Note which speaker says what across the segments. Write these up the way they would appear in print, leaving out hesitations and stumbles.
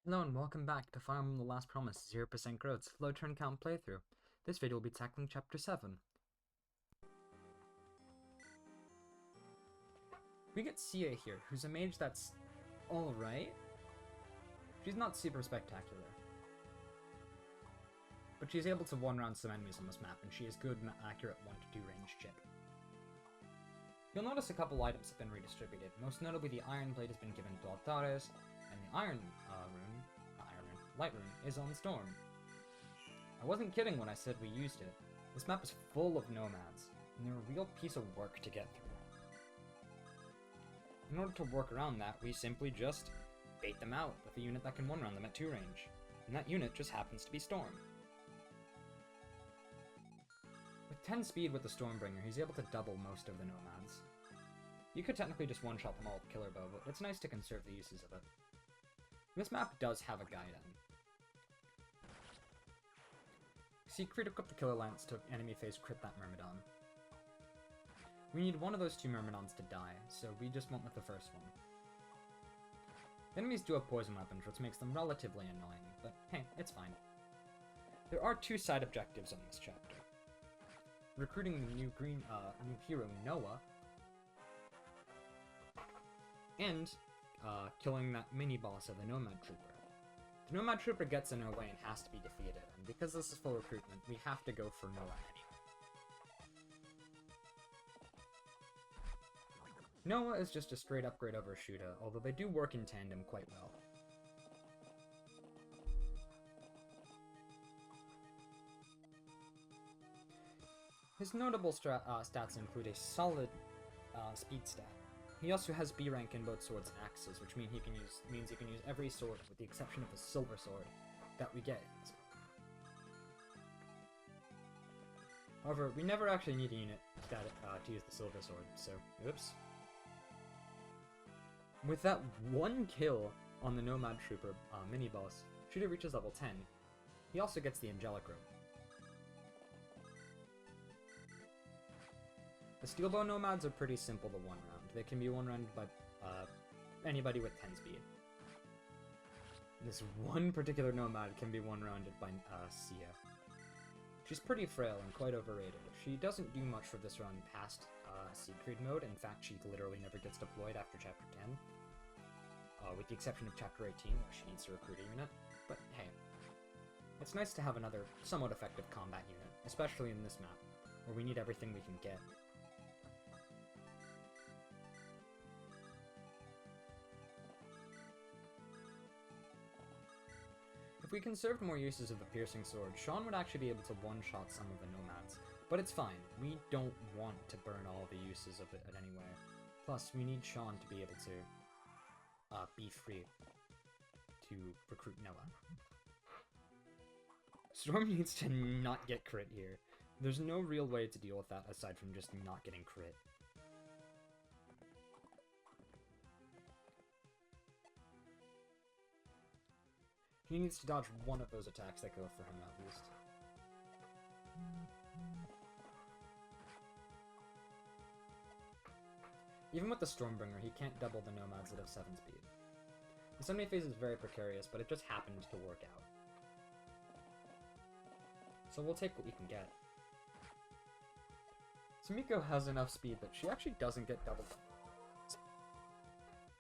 Speaker 1: Hello and welcome back to Fire Emblem The Last Promise 0% Growth Low Turn Count playthrough. This video will be tackling Chapter 7. We get Sia here, who's a mage that's alright. She's not super spectacular, but she's able to one-round some enemies on this map, and she is good and accurate 1-2 range chip. You'll notice a couple items have been redistributed. Most notably, the Iron Blade has been given to Altares, and the Light Rune, is on Storm. I wasn't kidding when I said we used it. This map is full of nomads, and they're a real piece of work to get through. In order to work around that, we simply just bait them out with a unit that can one-round them at 2 range, and that unit just happens to be Storm. With 10 speed with the Stormbringer, he's able to double most of the nomads. You could technically just one-shot them all with Killer Bow, but it's nice to conserve the uses of it. This map does have a guide end. Siegfried equipped the Killer Lance to enemy phase crit that Myrmidon. We need one of those 2 Myrmidons to die, so we just went with the first one. The enemies do have poison weapons, which makes them relatively annoying, but hey, it's fine. There are 2 side objectives on this chapter. Recruiting the new hero, Noah, and killing that mini-boss of the Nomad Trooper. The Nomad Trooper gets in our way and has to be defeated, and because this is full recruitment, we have to go for Noah anyway. Noah is just a straight upgrade over Shuda, although they do work in tandem quite well. His notable stats include a solid speed stat. He also has B rank in both swords and axes, which means he can use every sword with the exception of the silver sword that we get in this book. However, we never actually need a unit to use the silver sword, so oops. With that one kill on the Nomad Trooper mini-boss, Shuda reaches level 10. He also gets the Angelic Robe. The Steelbow Nomads are pretty simple to one-round. They can be one-rounded by anybody with 10 speed. This one particular Nomad can be one-rounded by Sia. She's pretty frail and quite overrated. She doesn't do much for this run past Siegfried mode. In fact, she literally never gets deployed after Chapter 10. With the exception of Chapter 18, where she needs to recruit a unit. But hey, it's nice to have another somewhat effective combat unit, especially in this map, where we need everything we can get. If we conserved more uses of the Piercing Sword, Sean would actually be able to one-shot some of the Nomads. But it's fine, we don't want to burn all the uses of it anyway. Plus, we need Sean to be able to be free to recruit Noah. Storm needs to not get crit here. There's no real way to deal with that aside from just not getting crit. He needs to dodge one of those attacks that go for him, at least. Even with the Stormbringer, he can't double the Nomads that have 7 speed. This enemy phase is very precarious, but it just happened to work out. So we'll take what we can get. Sumiko has enough speed that she actually doesn't get doubled.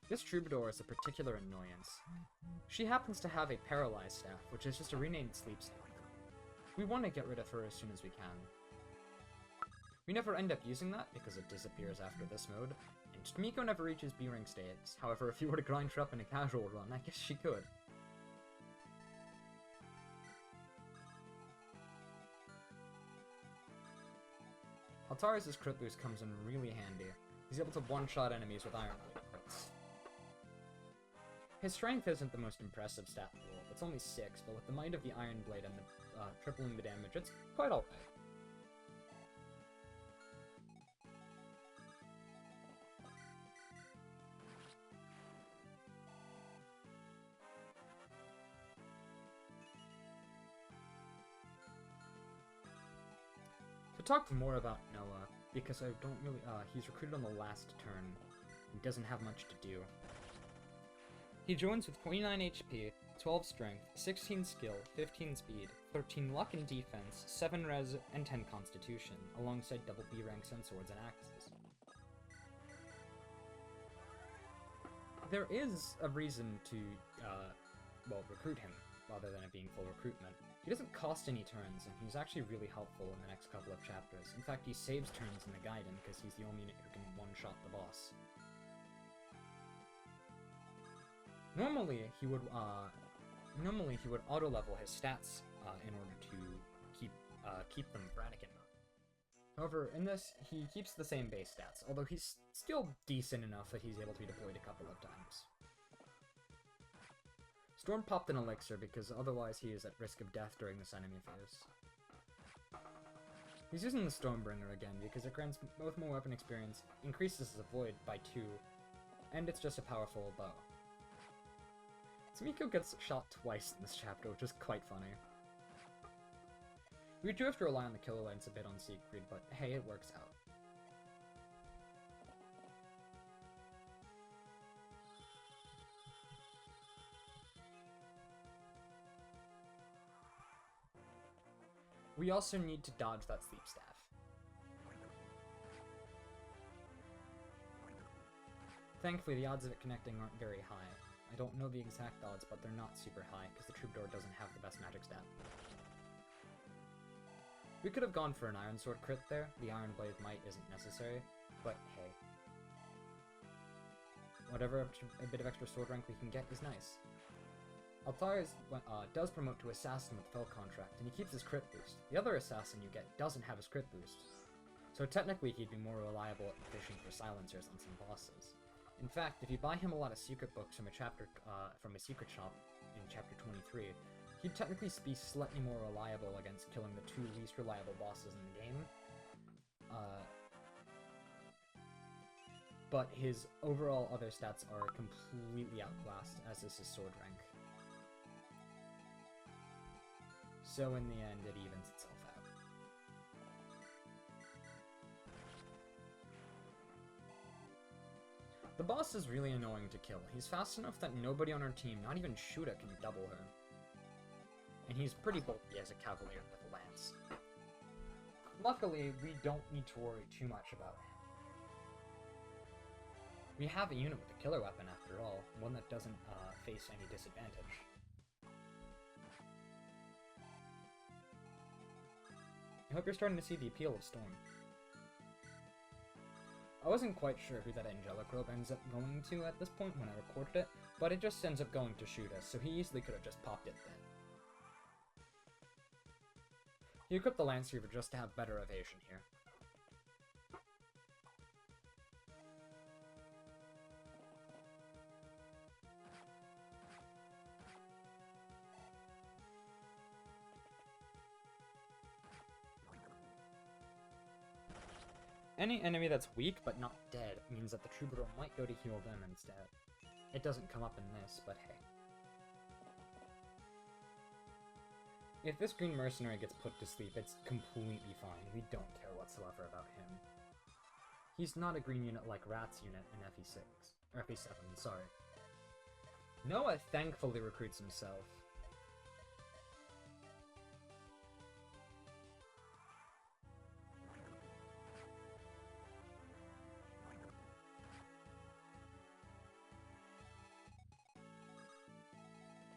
Speaker 1: This Troubadour is a particular annoyance. She happens to have a Paralyzed Staff, which is just a renamed Sleep Staff. We want to get rid of her as soon as we can. We never end up using that, because it disappears after this mode, and Miko never reaches B-rank status. However, if you were to grind her up in a casual run, I guess she could. Altares' crit boost comes in really handy. He's able to one-shot enemies with Iron Blade crits. His strength isn't the most impressive stat pool, it's only 6, but with the might of the Iron Blade and the tripling the damage, it's quite alright. To talk more about Noah, because I don't really, he's recruited on the last turn, and doesn't have much to do. He joins with 29 HP, 12 strength, 16 skill, 15 speed, 13 luck and defense, 7 res, and 10 constitution, alongside double B ranks on swords and axes. There is a reason to, well, recruit him, rather than it being full recruitment. He doesn't cost any turns, and he's actually really helpful in the next couple of chapters. In fact, he saves turns in the Gaiden, because he's the only unit who can one-shot the boss. Normally, he would auto-level his stats in order to keep them for Anakin. However, in this, he keeps the same base stats, although he's still decent enough that he's able to be deployed a couple of times. Storm popped an elixir because otherwise he is at risk of death during this enemy phase. He's using the Stormbringer again because it grants both more weapon experience, increases his avoid by 2, and it's just a powerful bow. Sumiko gets shot twice in this chapter, which is quite funny. We do have to rely on the killer lens a bit on Siegfried, but hey, it works out. We also need to dodge that sleep staff. Thankfully, the odds of it connecting aren't very high. I don't know the exact odds, but they're not super high, because the Troubadour doesn't have the best magic stat. We could have gone for an Iron Sword crit there. The Iron Blade Might isn't necessary, but hey. Whatever a bit of extra sword rank we can get is nice. Altar does promote to Assassin with Fell Contract, and he keeps his crit boost. The other Assassin you get doesn't have his crit boost. So technically he'd be more reliable at fishing for silencers on some bosses. In fact, if you buy him a lot of secret books from a secret shop in chapter 23, he'd technically be slightly more reliable against killing the 2 least reliable bosses in the game. But his overall other stats are completely outclassed, as is his sword rank. So in the end, it evens itself out. The boss is really annoying to kill. He's fast enough that nobody on our team, not even Shuda, can double her. And he's pretty bulky as a cavalier with a lance. Luckily, we don't need to worry too much about him. We have a unit with a killer weapon after all, one that doesn't face any disadvantage. I hope you're starting to see the appeal of Storm. I wasn't quite sure who that angelic robe ends up going to at this point when I recorded it, but it just ends up going to shoot us, so he easily could have just popped it then. He equipped the Lance Reaver just to have better evasion here. Any enemy that's weak but not dead means that the Troubadour might go to heal them instead. It doesn't come up in this, but hey. If this green mercenary gets put to sleep, it's completely fine. We don't care whatsoever about him. He's not a green unit like Rat's unit in FE6. Or FE7, sorry. Noah thankfully recruits himself.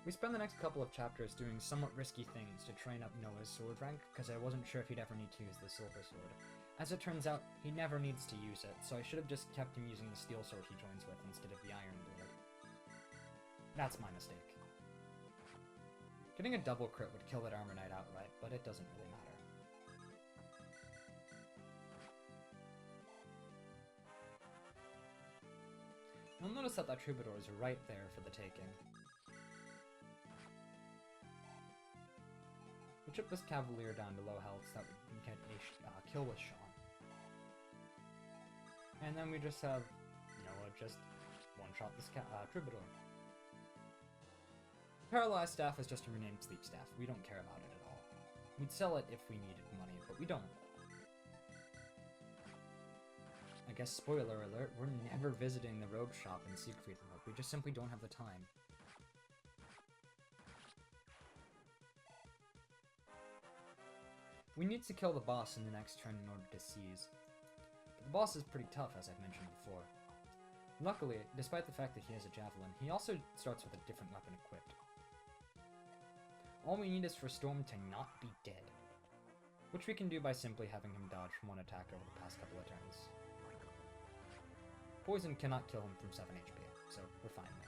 Speaker 1: We spend the next couple of chapters doing somewhat risky things to train up Noah's sword rank, because I wasn't sure if he'd ever need to use the silver sword. As it turns out, he never needs to use it, so I should have just kept him using the steel sword he joins with instead of the iron blade. That's my mistake. Getting a double crit would kill that Armor Knight outright, but it doesn't really matter. You'll notice that Troubadour is right there for the taking. We chip this Cavalier down to low health so that we can get a kill with Sean. And then we just have Noah just one-shot this Troubadour. Paralyzed Staff is just a renamed Sleep Staff. We don't care about it at all. We'd sell it if we needed money, but we don't. I guess, spoiler alert, we're never visiting the robe shop in Siegfried mode. We just simply don't have the time. We need to kill the boss in the next turn in order to seize. But the boss is pretty tough, as I've mentioned before. Luckily, despite the fact that he has a javelin, he also starts with a different weapon equipped. All we need is for Storm to not be dead, which we can do by simply having him dodge from one attack over the past couple of turns. Poison cannot kill him from 7 HP, so we're fine there.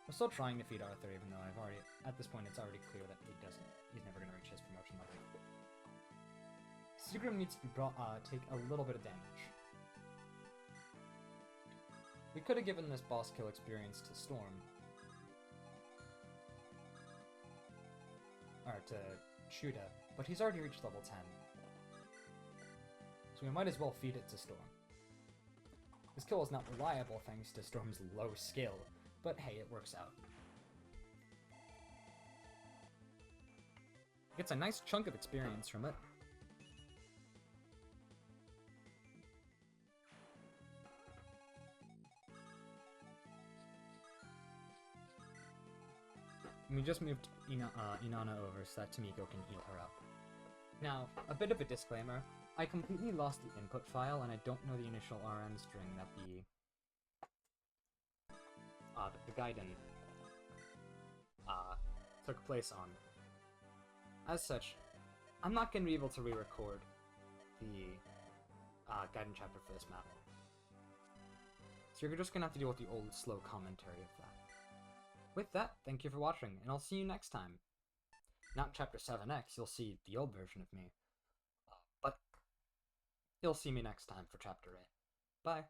Speaker 1: We're still trying to feed Arthur, even though at this point it's already clear that he's never going to reach his promotion level. Siegfried needs to be take a little bit of damage. We could have given this boss kill experience to Storm. Or to Shuda, but he's already reached level 10. So we might as well feed it to Storm. This kill is not reliable thanks to Storm's low skill, but hey, it works out. Gets a nice chunk of experience from it. We just moved Inanna over so that Tomiko can heal her up. Now, a bit of a disclaimer. I completely lost the input file, and I don't know the initial RM string that the Gaiden took place on. As such, I'm not going to be able to re-record the Gaiden chapter for this map. So you're just going to have to deal with the old, slow commentary of that. With that, thank you for watching, and I'll see you next time. Not in Chapter 7X, you'll see the old version of me. But you'll see me next time for Chapter 8. Bye.